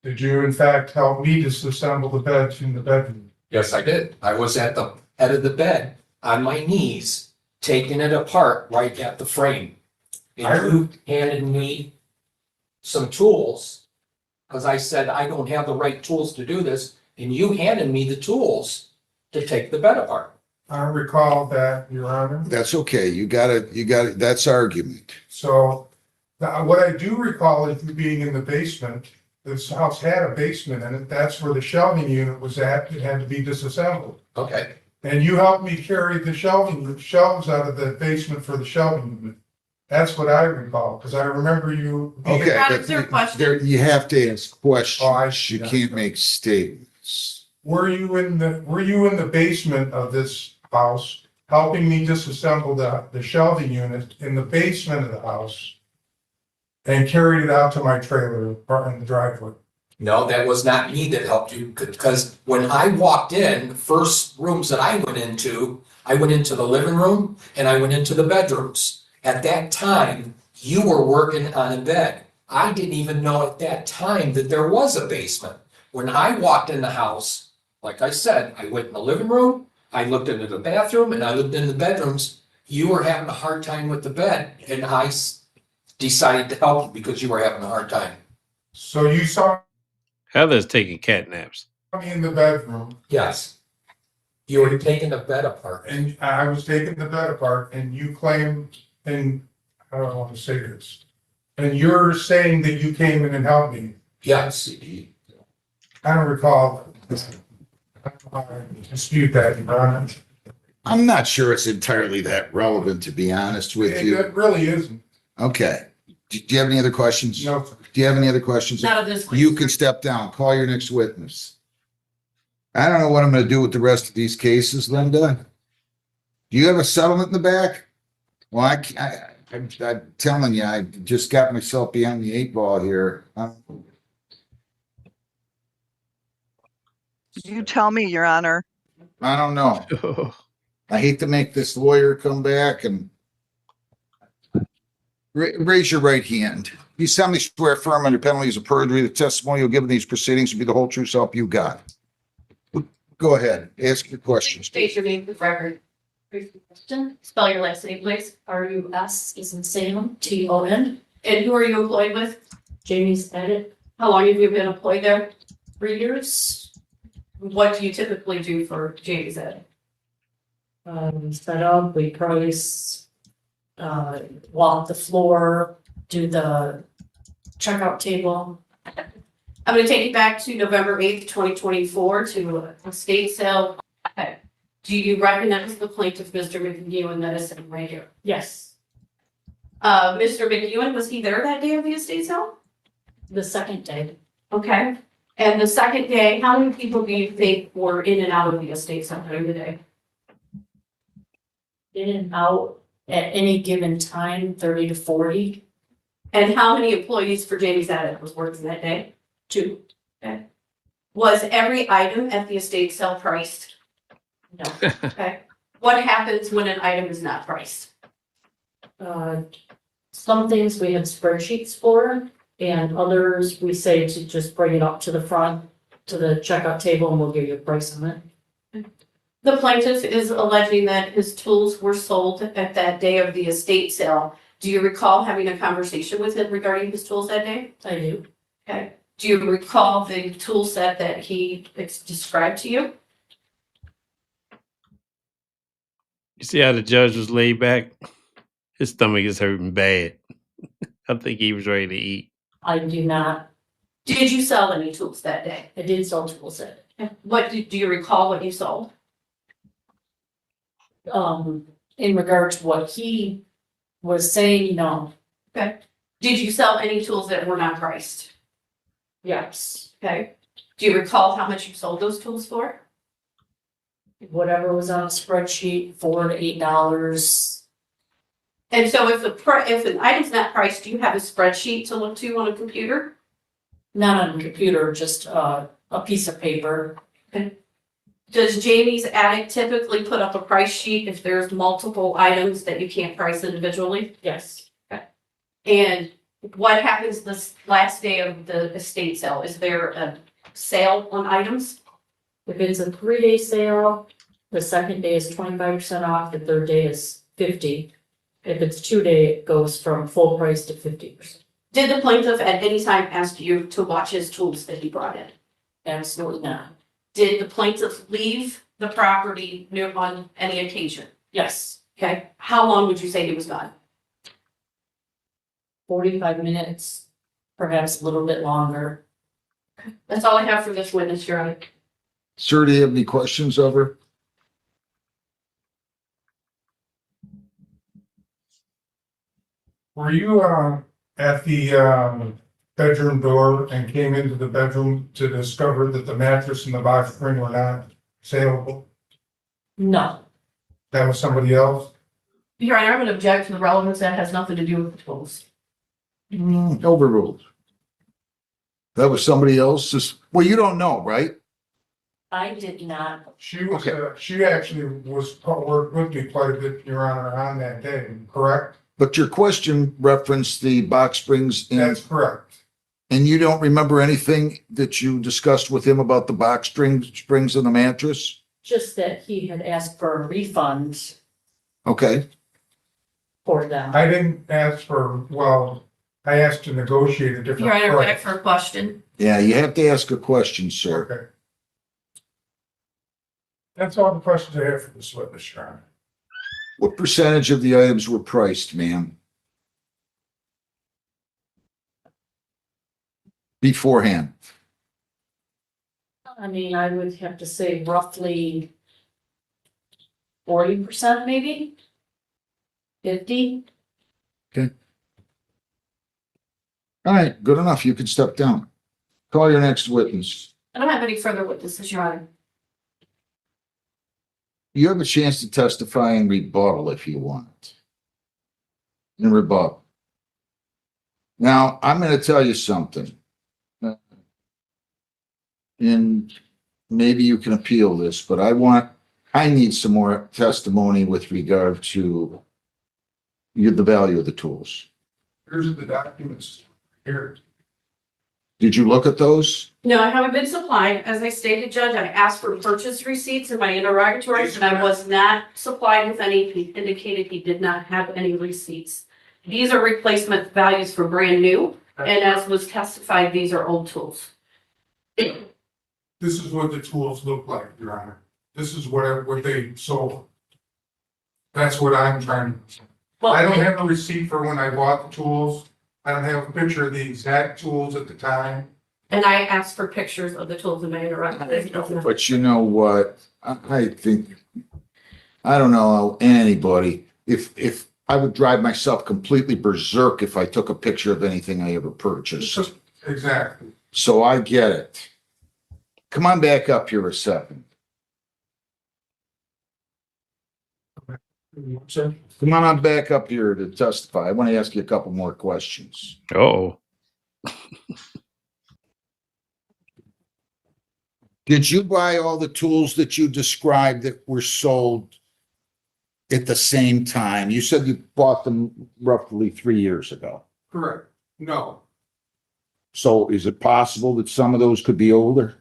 Did you in fact help me disassemble the bed in the bedroom? Yes, I did. I was at the head of the bed on my knees, taking it apart right at the frame. And you handed me some tools, because I said, I don't have the right tools to do this, and you handed me the tools to take the bed apart. I recall that, Your Honor. That's okay. You got it. That's argument. So what I do recall is you being in the basement. This house had a basement in it. That's where the shelving unit was at. It had to be disassembled. Okay. And you helped me carry the shelves out of the basement for the shelving unit. That's what I recall, because I remember you. Okay, That but is your question. there, you have to ask Oh, I questions. see. You can't make statements. Were you in the basement of this house, helping me disassemble the shelving unit in the basement of the house? And carried it out to my trailer in the driveway? No, that was not me that helped you, because when I walked in, the first rooms that I went into the living room and I went into the bedrooms. At that time, you were working on a bed. I didn't even know at that time that there was a basement. When I walked in the house, like I said, I went in the living room, I looked into the bathroom, and I looked in the bedrooms. You were having a hard time with the bed, and I decided to help you because you were having a hard time. So you saw Heather's taking cat naps. me in the bedroom, Yes. You were taking the bed apart. and I was taking the bed apart, and you claimed, and I don't want to say this, and you're saying that you came in and helped me. Yes. I don't recall. I dispute that, Your Honor. I'm not sure it's entirely that relevant, to be honest with you. It really isn't. Okay. Do you have any other questions? No, sir. Do you have any other questions? Not of this. You can step down. Call your next witness. I don't know what I'm going to do with the rest of these cases, Linda. Do you have a settlement in the back? Well, I'm telling you, I just got myself behind the 8 ball here. You tell me, Your Honor. I don't know. I hate to make this lawyer come back and raise your right hand. You solemnly swear affirm under penalties of perjury the testimony you'll give in these proceedings will be the whole true self you got. Go ahead, ask your questions. State your name for the record. Spell your last name, please. R-U-S is in Salem, T-O-N. And who are you employed with? Jamie's Edit, How long have you been employed there? 3 years. What do you typically do for Jamie's Ed? Set up, we price, walk the floor, do the checkout table. I'm gonna take you back to November 8th, 2024 to a estate sale. Okay. Do you recognize the plaintiff, Mr. McEwen, that is sitting right here? Yes, Mr. McEwen, was he there that day of the estate sale? the second day. Okay. And the second day, how many people do you think were in and out of the estate sale during the day? In and out at any given time, 30 to 40. And how many employees for Jamie's Edit was working that day? 2. Okay. Was every item at the estate sale priced? No. Okay. What happens when an item is not priced? Some things we have spreadsheets for, and others we say to just bring it up to the front, to the checkout table, and we'll give you a price on it. The plaintiff is alleging that his tools were sold at that day of the estate sale. Do you recall having a conversation with him regarding his tools that day? I do. Okay. Do you recall the tool set that he described to you? You see how the judge was laid back? His stomach is hurting bad. I think he was ready to eat. I do not, Did you sell any tools that day? I did sell tools that, Do you recall what you sold? in regard to what he was saying, no, Okay. Did you sell any tools that were not priced? yes, Okay. Do you recall how much you sold those tools for? whatever was on a spreadsheet, $4 to $8. And so if an item's not priced, do you have a spreadsheet to look to on a computer? Not on a computer, just a piece of paper. Does Jamie's attic typically put up a price sheet if there's multiple items that you can't price individually? Yes, And what happens this last day of the estate sale? Is there a sale on items? if it's a 3-day sale, the second day is 25% off, the third day is 50. If it's 2-day, it goes from full price to 50%. Did the plaintiff at any time ask you to watch his tools that he brought in? Absolutely not. Did the plaintiff leave the property on any occasion? Yes, Okay, how long would you say he was gone? 45 minutes, perhaps a little bit longer. That's all I have for this witness, Your Honor. Sir, do you have any questions of her? Were you, at the, bedroom door and came into the bedroom to discover that the mattress and the box spring were not saleable? No, That was somebody else? Your Honor, I'm gonna object to the relevance that has nothing to do with the tools. Overruled. That was somebody else's, well, you don't know, right? I did not. She was, she actually worked with me quite a bit, Your Honor, on that day, correct? But your question referenced the box springs That's correct. and you don't remember anything that you discussed with him about the box springs in the mattress? Just that he had asked for a refund Okay, for them. I didn't ask for, well, I asked to negotiate a different Your Honor, price. back for a question. yeah, you have to ask a question, sir. Okay. That's all the questions I have for this witness, Your Honor. What percentage of the items were priced, ma'am? Beforehand? I mean, I would have to say roughly 40% maybe? 50? All right, good enough. You can step down. Call your next witness. I don't have any further witnesses, Your Honor. You have a chance to testify and rebuttal if you want. In rebuttal. Now, I'm going to tell you something. And maybe you can appeal this, but I need some more testimony with regard to the value of the tools. Here's the documents here. Did you look at those? No, I haven't been supplied. As I stated, Judge, I asked for purchase receipts in my interrogatories and I was not supplied with any. He indicated he did not have any receipts. These are replacement values for brand new, and as was testified, these are old tools. This is what the tools look like, Your Honor. This is what they sold. That's what I'm trying to. I don't have a receipt for when I bought the tools. I don't have a picture of the exact tools at the time. And I asked for pictures of the tools in my interrogatories. But you know what? I think, I don't know anybody, if I would drive myself completely berserk if I took a picture of anything I ever purchased. Exactly. So I get it. Come on back up here a second. Sir? Come on back up here to testify. I want to ask you a couple more questions. Oh, Did you buy all the tools that you described that were sold at the same time? You said you bought them roughly 3 years ago. Correct. No. So is it possible that some of those could be older?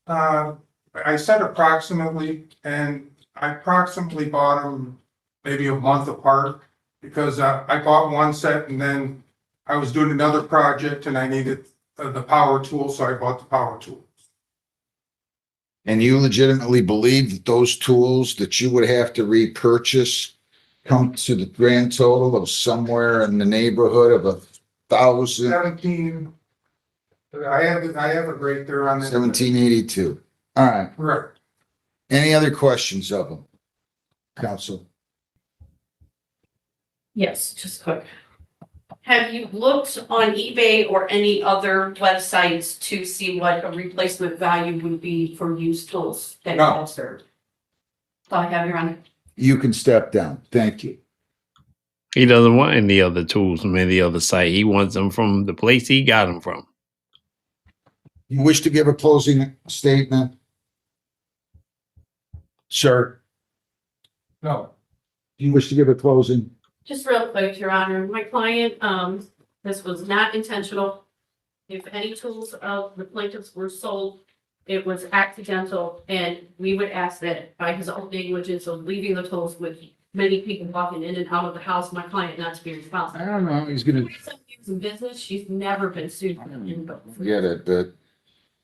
I said approximately, and I approximately bought them maybe a month apart because I bought one set and then I was doing another project and I needed the power tool, so I bought the power tool. And you legitimately believe that those tools that you would have to repurchase come to the grand total of somewhere in the neighborhood of 1,000, 17. I have it right there on that. 1782. All right. Correct. Any other questions of them? Counsel? Yes, just quick. Have you looked on eBay or any other websites to see what a replacement value would be for used tools that you No. have served? So I have your honor. You can step down. Thank you. He doesn't want any other tools from any other site. He wants them from the place he got them from. You wish to give a closing statement? Sir, No. do you wish to give a closing? Just real quick, Your Honor, my client, this was not intentional. If any tools of the plaintiffs were sold, it was accidental, and we would ask that by his own negligence of leaving the tools with many people walking in and out of the house, my client not to be responsible. I don't know. He's gonna 27 years in business, she's never been sued for anything. forget it, but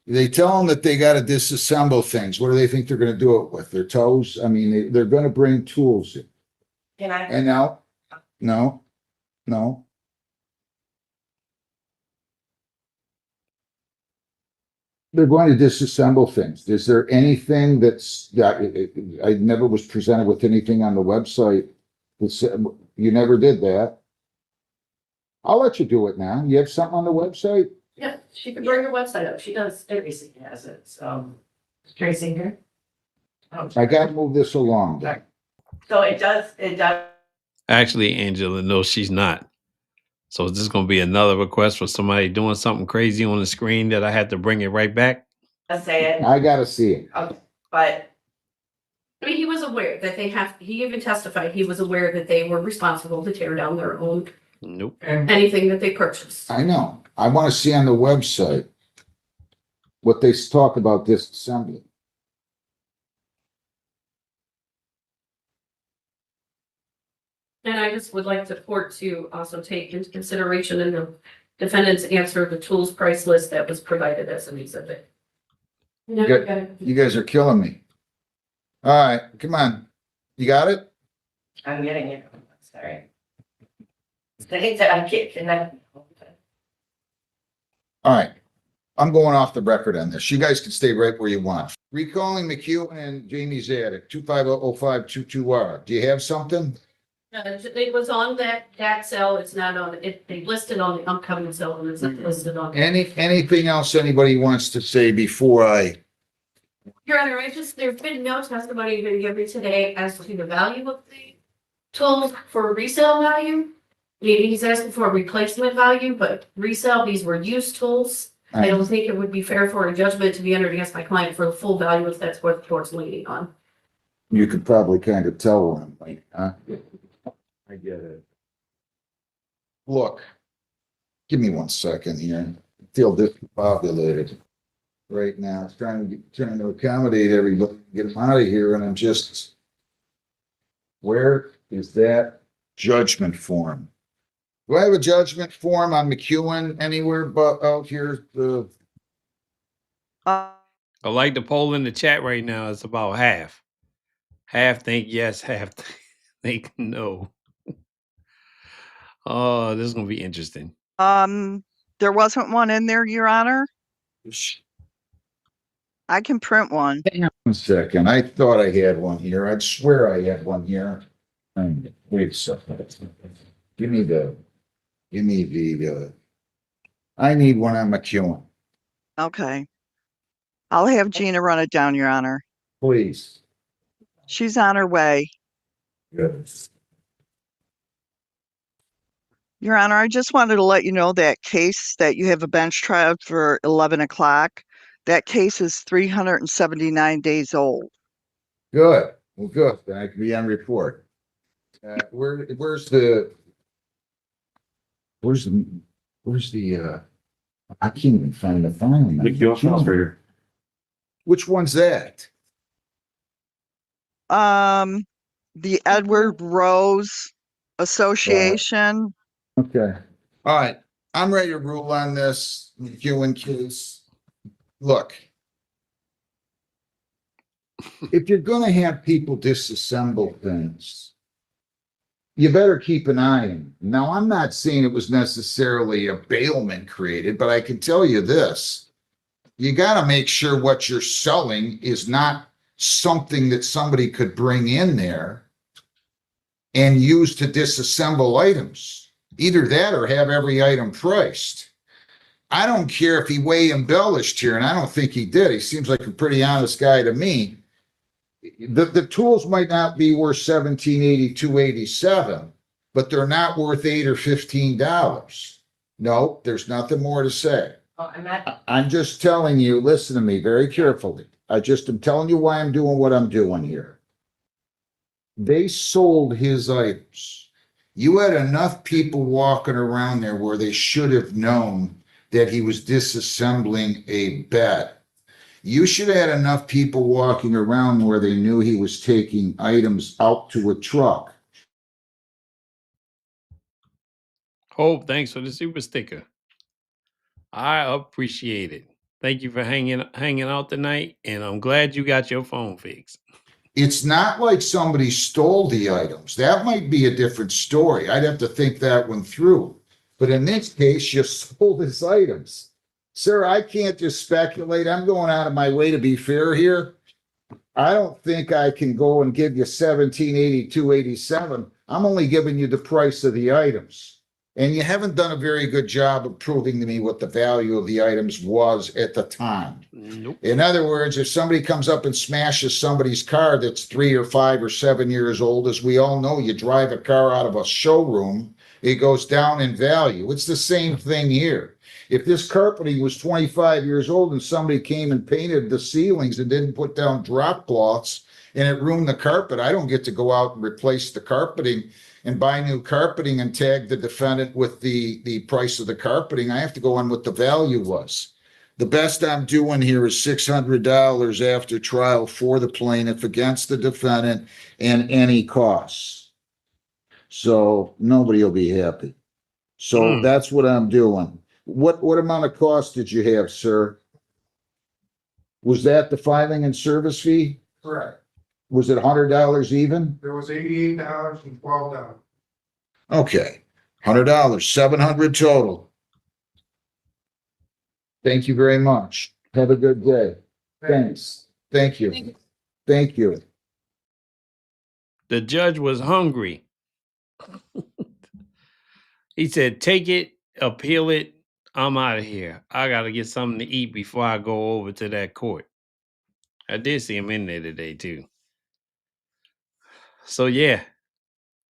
they tell them that they got to disassemble things. What do they think they're going to do it with? Their toes? I mean, they're going to bring tools in. Can I? And now, no. They're going to disassemble things. Is there anything that I never was presented with anything on the website? You never did that. I'll let you do it now. You have something on the website? Yeah, she can bring her website up, she does. Tracy has it, so. Tracy here? I got to move this along. So it does. Actually, Angela, no, she's not. So is this going to be another request for somebody doing something crazy on the screen that I had to bring it right back? Say it, I got to see it. but I mean, he was aware that he even testified, he was aware that they were responsible to tear down their own, Nope. And anything that they purchased. I know. I want to see on the website what they talk about disassembly. And I just would like the court to also take into consideration in the defendant's answer, the tools price list that was provided as an exhibit. No, Good. you got it. You guys are killing me. All right, come on. You got it? I'm getting it. Sorry. I think that I can't connect. All right. I'm going off the record on this. You guys can stay right where you want. Recalling McEwen and Jamie's attic, 2500522R. Do you have something? It was on that cell, it's not on, they listed on the upcoming cell, and it's not listed on. Anything else anybody wants to say before I? Your Honor, there's been no testimony been given today as to the value of the tools for resale value. Maybe he's asking for a replacement value, but resale, these were used tools. I don't think it would be fair for a judgment to be entered against my client for the full value if that's what the court's leaning on. You could probably kind of tell when I'm like, huh? I get it. Look, give me 1 second here. I feel discombobulated right now. Trying to accommodate everybody, get them out of here, and I'm just. Where is that judgment form? Do I have a judgment form on McEwen anywhere but out here? I like the poll in the chat right now. It's about half. Half think yes, half think no. Oh, this is gonna be interesting. There wasn't one in there, Your Honor. I can print one. Hang on 1 second. I thought I had one here. I'd swear I had one here. Wait a second. Give me the. I need one on McEwen, Okay. I'll have Gina run it down, Your Honor. please. She's on her way. Good. Your Honor, I just wanted to let you know that case that you have a bench trial for 11 o'clock. That case is 379 days old. Good. Well, good. Then I can be on report. Where's the, I can't even find the file now. Which one's that? The Edward Rose Association. Okay. All right. I'm ready to rule on this McEwen case. Look. If you're gonna have people disassemble things, you better keep an eye on them. Now, I'm not saying it was necessarily a bailment created, but I can tell you this. You gotta make sure what you're selling is not something that somebody could bring in there and use to disassemble items. Either that or have every item priced. I don't care if he way embellished here, and I don't think he did. He seems like a pretty honest guy to me. The tools might not be worth $1782.87, but they're not worth $8 or $15. No, there's nothing more to say. I'm just telling you, listen to me very carefully. I just am telling you why I'm doing what I'm doing here. They sold his items. You had enough people walking around there where they should have known that he was disassembling a bed. You should have had enough people walking around where they knew he was taking items out to a truck. Hope, thanks for the super sticker. I appreciate it. Thank you for hanging out tonight, and I'm glad you got your phone fixed. It's not like somebody stole the items. That might be a different story. I'd have to think that one through. But in this case, you sold his items. Sir, I can't just speculate. I'm going out of my way to be fair here. I don't think I can go and give you $1782.87. I'm only giving you the price of the items. And you haven't done a very good job of proving to me what the value of the items was at the time. Nope. In other words, if somebody comes up and smashes somebody's car that's 3 or 5 or 7 years old, as we all know, you drive a car out of a showroom, it goes down in value. It's the same thing here. If this carpeting was 25 years old and somebody came and painted the ceilings and didn't put down drop cloths and it ruined the carpet, I don't get to go out and replace the carpeting and buy new carpeting and tag the defendant with the price of the carpeting. I have to go on what the value was. The best I'm doing here is $600 after trial for the plaintiff against the defendant and any costs. So nobody will be happy. So that's what I'm doing. What amount of cost did you have, sir? Was that the filing and service fee? Correct. Was it $100 even? There was $88 and $12. Okay, $100, $700 total. Thank you very much. Have a good day. Thanks. Thank you. Thank you. The judge was hungry. He said, take it, appeal it. I'm out of here. I got to get something to eat before I go over to that court. I did see him in there today, too. So, yeah.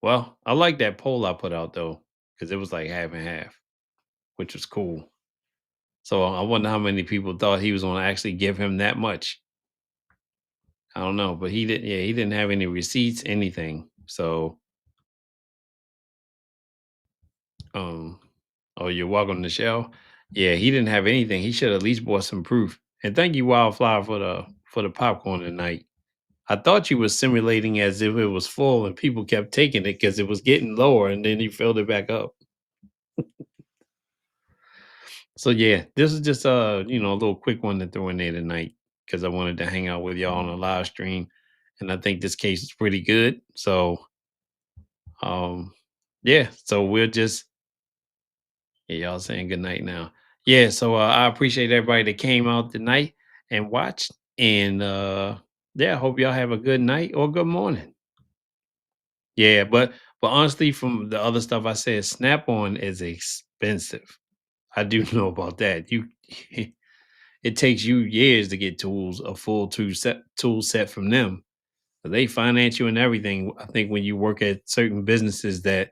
Well, I like that poll I put out, though, because it was like half and half, which was cool. So I wonder how many people thought he was going to actually give him that much. I don't know, but he didn't. Yeah, he didn't have any receipts, anything. So, oh, you're welcome, Michelle. Yeah, he didn't have anything. He should at least brought some proof. And thank you, Wildflower, for the popcorn tonight. I thought you were simulating as if it was full and people kept taking it because it was getting lower, and then you filled it back up. So yeah, this is just a little quick one to throw in there tonight because I wanted to hang out with y'all on a live stream, and I think this case is pretty good. So, yeah. So we'll just y'all saying good night now. Yeah. So I appreciate everybody that came out tonight and watched, and yeah, hope y'all have a good night or good morning. Yeah, but honestly, from the other stuff I said, Snap-on is expensive. I do know about that. It takes you years to get tools, a full tool set from them. They finance you and everything. I think when you work at certain businesses that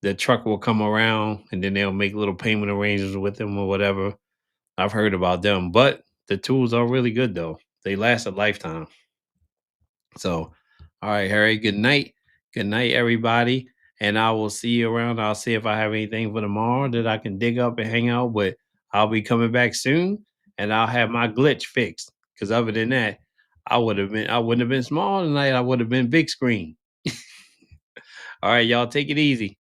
the truck will come around and then they'll make little payment arrangements with them or whatever. I've heard about them, but the tools are really good though. They last a lifetime. So, all right, Harry. Good night. Good night, everybody. And I will see you around. I'll see if I have anything for tomorrow that I can dig up and hang out. But I'll be coming back soon, and I'll have my glitch fixed. Because other than that, I wouldn't have been small tonight. I would have been big screen. All right, y'all, take it easy.